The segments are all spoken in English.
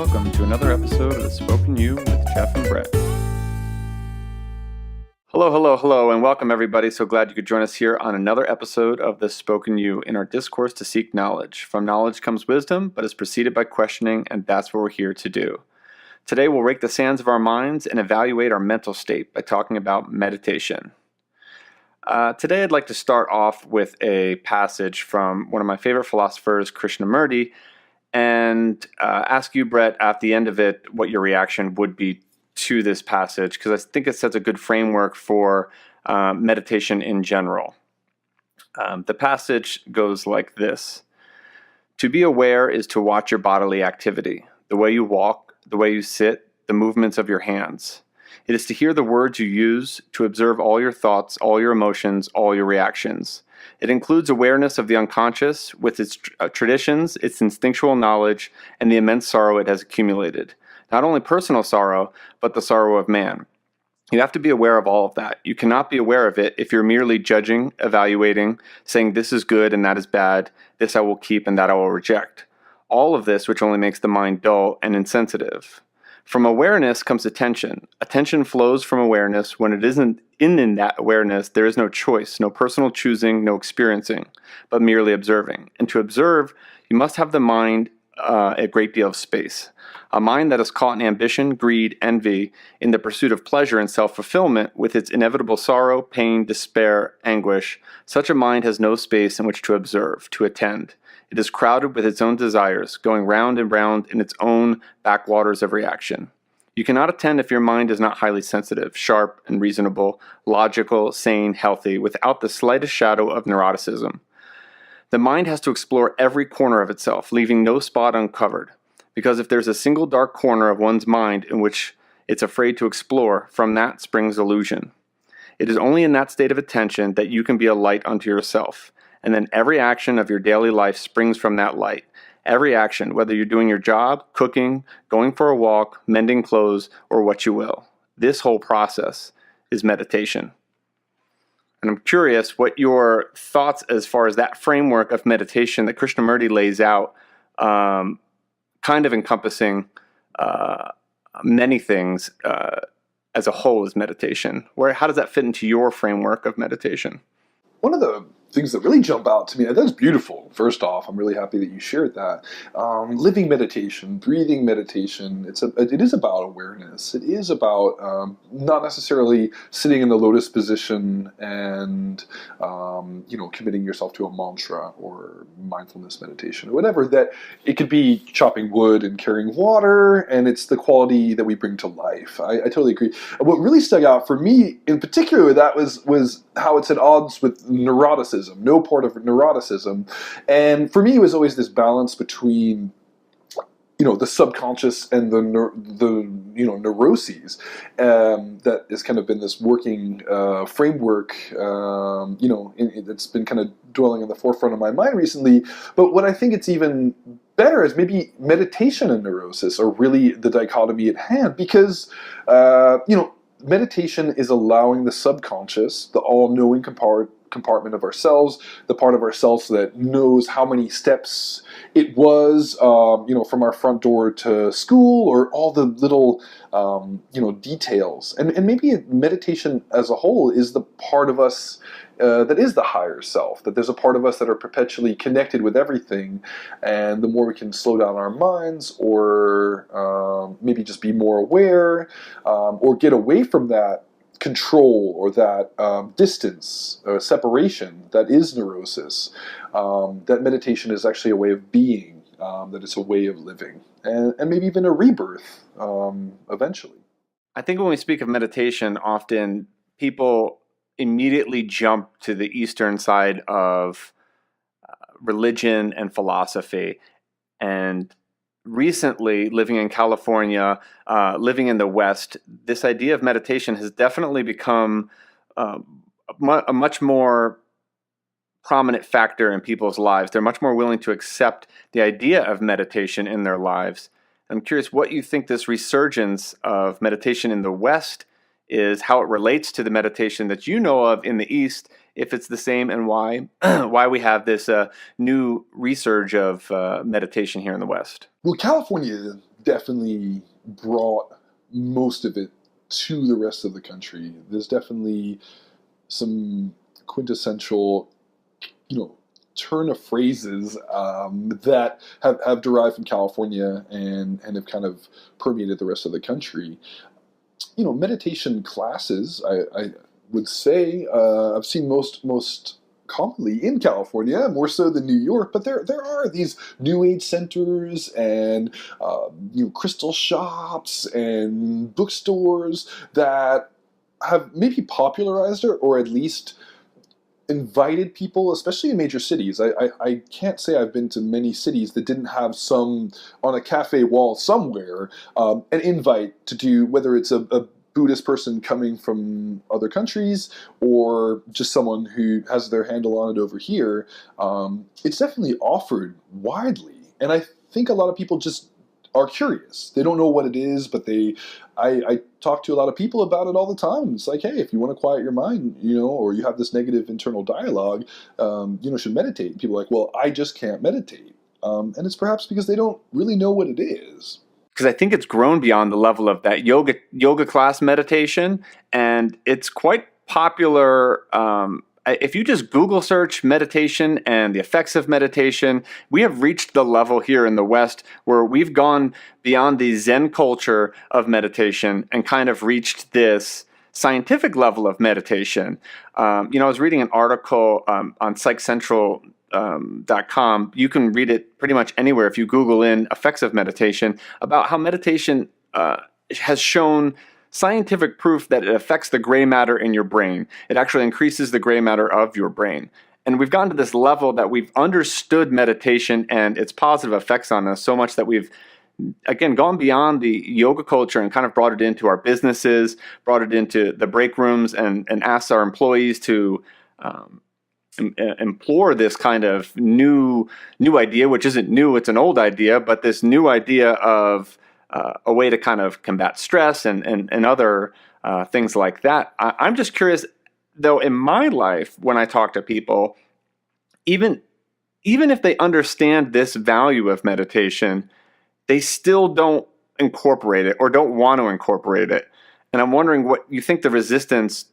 welcome to another episode of The Spoken You with Jeff and Brett. Hello, and welcome everybody. So glad you could join us here on another episode of The Spoken You in our discourse to seek knowledge. From knowledge comes wisdom, but is preceded by questioning, and that's what we're here to do. Today we'll rake the sands of our minds and evaluate our mental state by talking about meditation. Today I'd like to start off with a passage from one of my favorite philosophers, Krishnamurtis, and ask you, Brett, at the end of it, what your reaction would be to this passage, because I think it sets a good framework for meditation in general. The passage goes like this. To be aware is to watch your bodily activity, the way you walk, the way you sit, the movements of your hands. It is to hear the words you use, to observe all your thoughts, all your emotions, all your reactions. It includes awareness of the unconscious with its traditions, its instinctual knowledge, and the immense sorrow it has accumulated. Not only personal sorrow, but the sorrow of man. You have to be aware of all of that. You cannot be aware of it if you're merely judging, evaluating, saying this is good and that is bad, this I will keep and that I will reject. All of this which only makes the mind dull and insensitive. From awareness comes attention. Attention flows from awareness. When it isn't in that awareness, there is no choice, no personal choosing, no experiencing, but merely observing. And to observe, you must have the mind a great deal of space. A mind that is caught in ambition, greed, envy, in the pursuit of pleasure and self-fulfillment, with its inevitable sorrow, pain, despair, anguish, such a mind has no space in which to observe, to attend. It is crowded with its own desires, going round and round in its own backwaters of reaction. You cannot attend if your mind is not highly sensitive, sharp and reasonable, logical, sane, healthy, without the slightest shadow of neuroticism. The mind has to explore every corner of itself, leaving no spot uncovered. Because if there's a single dark corner of one's mind in which it's afraid to explore, from that springs illusion. It is only in that state of attention that you can be a light unto yourself. And then every action of your daily life springs from that light. Every action, whether you're doing your job, cooking, going for a walk, mending clothes, or what you will. This whole process is meditation. And I'm curious what your thoughts as far as that framework of meditation that Krishnamurti lays out, kind of encompassing many things as a whole is meditation. How does that fit into your framework of meditation? One of the things that really jump out to me, and that's beautiful. First off, I'm really happy that you shared that. Living meditation, breathing meditation, it is about awareness. It is about not necessarily sitting in the lotus position and committing yourself to a mantra or mindfulness meditation or whatever. That it could be chopping wood and carrying water, and it's the quality that we bring to life. I totally agree. What really stuck out for me in particular that was how it's at odds with neuroticism. No part of neuroticism. And for me, it was always this balance between, the subconscious and the neuroses. That has kind of been this working framework, that's been kind of dwelling in the forefront of my mind recently. But what I think it's even better is maybe meditation and neurosis are really the dichotomy at hand, because, meditation is allowing the subconscious, the all-knowing compartment of ourselves, the part of ourselves that knows how many steps it was, from our front door to school, or all the little, details. And maybe meditation as a whole is the part of us that is the higher self, that there's a part of us that are perpetually connected with everything, and the more we can slow down our minds, or maybe just be more aware, or get away from that control or that distance or separation that is neurosis, that meditation is actually a way of being, that it's a way of living, and maybe even a rebirth eventually. I think when we speak of meditation, often people immediately jump to the Eastern side of religion and philosophy. And recently, living in California, living in the West, this idea of meditation has definitely become a much more prominent factor in people's lives. They're much more willing to accept the idea of meditation in their lives. I'm curious what you think this resurgence of meditation in the West is, how it relates to the meditation that you know of in the East, if it's the same, and why we have this new resurge of meditation here in the West. Well, California definitely brought most of it to the rest of the country. There's definitely some quintessential, turn of phrases that have derived from California and have kind of permeated the rest of the country. Meditation classes, I would say, I've seen most commonly in California, more so than New York, but there are these New Age centers and crystal shops and bookstores that have maybe popularized it, or at least invited people, especially in major cities. I can't say I've been to many cities that didn't have some, on a cafe wall somewhere, an invite to do, whether it's a Buddhist person coming from other countries or just someone who has their handle on it over here. It's definitely offered widely. And I think a lot of people just are curious. They don't know what it is, but I talk to a lot of people about it all the time. It's like, hey, if you want to quiet your mind, or you have this negative internal dialogue, should meditate. And people are like, well, I just can't meditate. And it's perhaps because they don't really know what it is. Because I think it's grown beyond the level of that yoga class meditation, and it's quite popular. If you just Google search meditation and the effects of meditation, we have reached the level here in the West where we've gone beyond the Zen culture of meditation and kind of reached this scientific level of meditation. I was reading an article on PsychCentral.com. You can read it pretty much anywhere if you Google in effects of meditation, about how meditation has shown scientific proof that it affects the gray matter in your brain. It actually increases the gray matter of your brain. And we've gotten to this level that we've understood meditation and its positive effects on us so much that we've, again, gone beyond the yoga culture and kind of brought it into our businesses, brought it into the break rooms, and asked our employees to implore this kind of new idea, which isn't new, it's an old idea, but this new idea of a way to kind of combat stress and other things like that. I'm just curious, though, in my life, when I talk to people, even if they understand this value of meditation, they still don't incorporate it or don't want to incorporate it. And I'm wondering what you think the resistance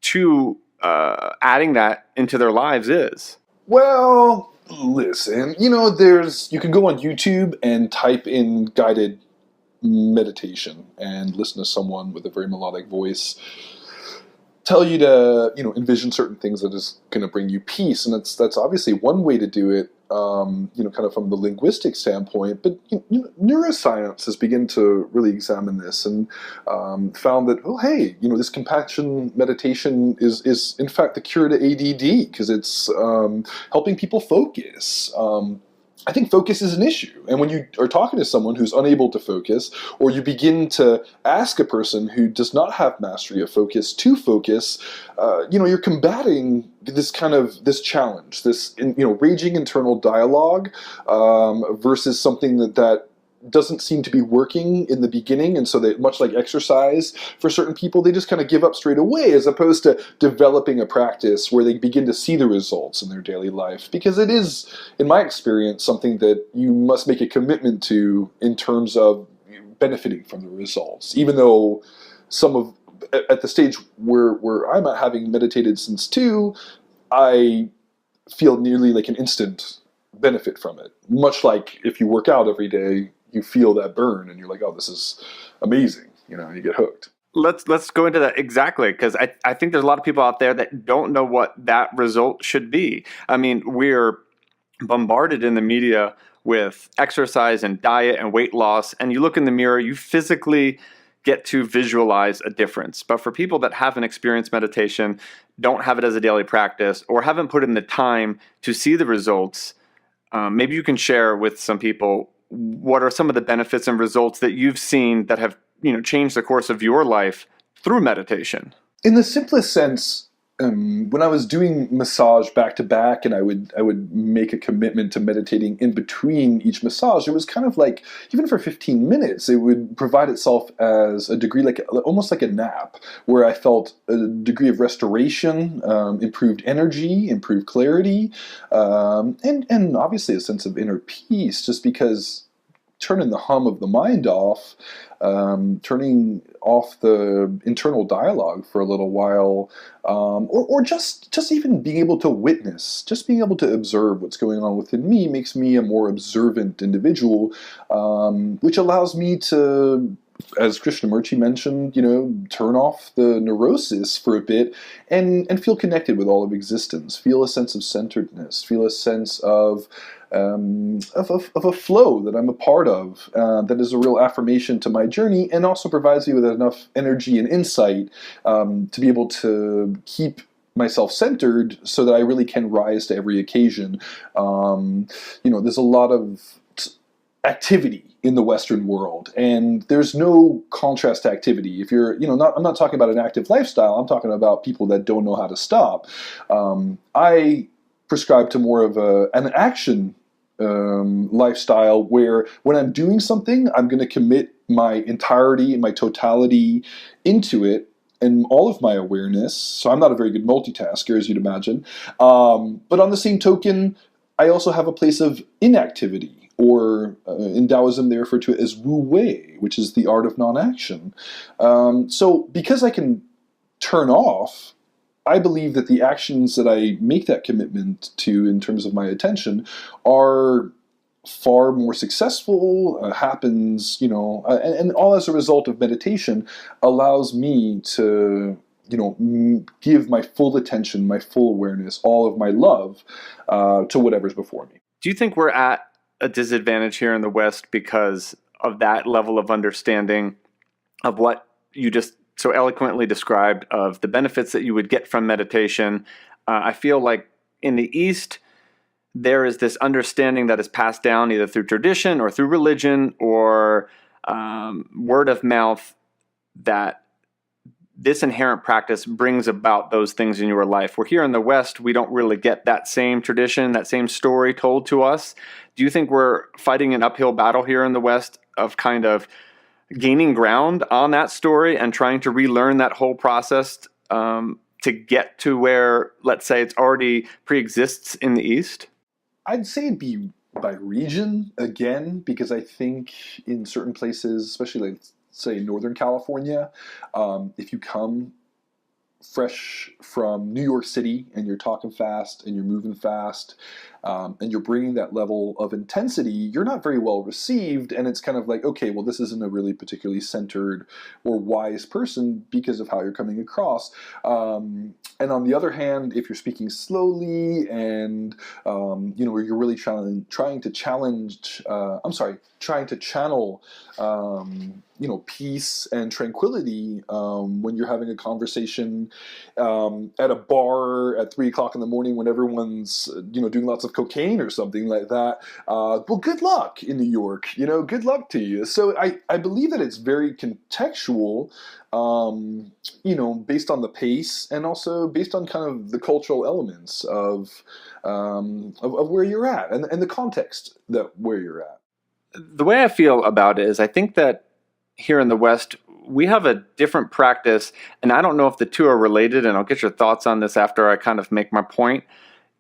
to adding that into their lives is. Well, listen, you can go on YouTube and type in guided meditation and listen to someone with a very melodic voice tell you to envision certain things that is going to bring you peace, and that's obviously one way to do it, kind of from the linguistic standpoint. But neuroscience has begun to really examine this and found that, oh hey, this compassion meditation is in fact the cure to ADD, because it's helping people focus. I think focus is an issue. And when you are talking to someone who's unable to focus, or you begin to ask a person who does not have mastery of focus to focus, you're combating this challenge, this raging internal dialogue, versus something that doesn't seem to be working in the beginning, and so they, much like exercise for certain people, they just kind of give up straight away, as opposed to developing a practice where they begin to see the results in their daily life. Because it is, in my experience, something that you must make a commitment to in terms of benefiting from the results. Even though at the stage where I'm at, having meditated since 2, I feel nearly like an instant benefit from it. Much like if you work out every day, you feel that burn and you're like, oh, this is amazing. You get hooked. Let's go into that exactly, because I think there's a lot of people out there that don't know what that result should be. I mean, we're bombarded in the media with exercise and diet and weight loss, and you look in the mirror, you physically get to visualize a difference. But for people that haven't experienced meditation, don't have it as a daily practice, or haven't put in the time to see the results, maybe you can share with some people what are some of the benefits and results that you've seen that have changed the course of your life through meditation. In the simplest sense, when I was doing massage back to back, and I would make a commitment to meditating in between each massage, it was kind of like, even for 15 minutes, it would provide itself as a degree, almost like a nap, where I felt a degree of restoration, improved energy, improved clarity, and obviously a sense of inner peace, just because turning the hum of the mind off, turning off the internal dialogue for a little while, or just even being able to witness, just being able to observe what's going on within me makes me a more observant individual, which allows me to, as Krishnamurti mentioned, turn off the neurosis for a bit and feel connected with all of existence, feel a sense of centeredness, feel a sense of a flow that I'm a part of, that is a real affirmation to my journey, and also provides me with enough energy and insight to be able to keep myself centered so that I really can rise to every occasion. There's a lot of activity in the Western world, and there's no contrast to activity. If you're, I'm not talking about an active lifestyle. I'm talking about people that don't know how to stop. I prescribe to more of an action lifestyle, where when I'm doing something, I'm going to commit my entirety and my totality into it, and all of my awareness. So I'm not a very good multitasker, as you'd imagine. But on the same token, I also have a place of inactivity, or in Taoism they refer to it as Wu Wei, which is the art of non-action. So because I can turn off, I believe that the actions that I make that commitment to in terms of my attention are far more successful, happens, and all as a result of meditation allows me to, give my full attention, my full awareness, all of my love to whatever's before me. Do you think we're at a disadvantage here in the West because of that level of understanding of what you just so eloquently described, of the benefits that you would get from meditation? I feel like in the East, there is this understanding that is passed down either through tradition or through religion or word of mouth, that this inherent practice brings about those things in your life. Where here in the West, we don't really get that same tradition, that same story told to us. Do you think we're fighting an uphill battle here in the West of kind of gaining ground on that story and trying to relearn that whole process to get to where, let's say, it's already pre-exists in the East? I'd say it'd be by region again, because I think in certain places, especially like say Northern California, if you come fresh from New York City and you're talking fast and you're moving fast, and you're bringing that level of intensity, you're not very well received, and it's kind of like, okay, well, this isn't a really particularly centered or wise person because of how you're coming across. And on the other hand, if you're speaking slowly and you're really trying to channel peace and tranquility when you're having a conversation at a bar at 3 o'clock in the morning when everyone's doing lots of cocaine or something like that. Well, good luck in New York. Good luck to you. So I believe that it's very contextual, based on the pace and also based on kind of the cultural elements of where you're at and the context that where you're at. The way I feel about it is I think that here in the West, we have a different practice, and I don't know if the two are related, and I'll get your thoughts on this after I kind of make my point,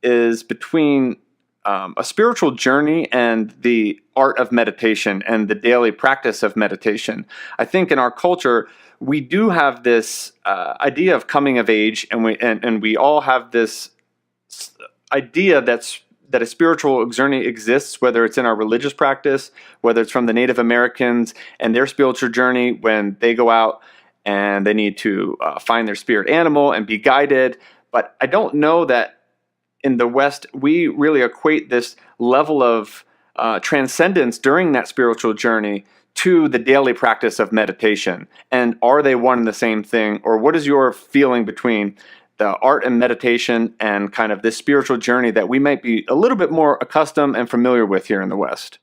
is between a spiritual journey and the art of meditation and the daily practice of meditation. I think in our culture, we do have this idea of coming of age, and we all have this idea that a spiritual journey exists, whether it's in our religious practice, whether it's from the Native Americans and their spiritual journey when they go out and they need to find their spirit animal and be guided. But I don't know that in the West, we really equate this level of transcendence during that spiritual journey to the daily practice of meditation. And are they one and the same thing? Or what is your feeling between the art and meditation and kind of this spiritual journey that we might be a little bit more accustomed and familiar with here in the West?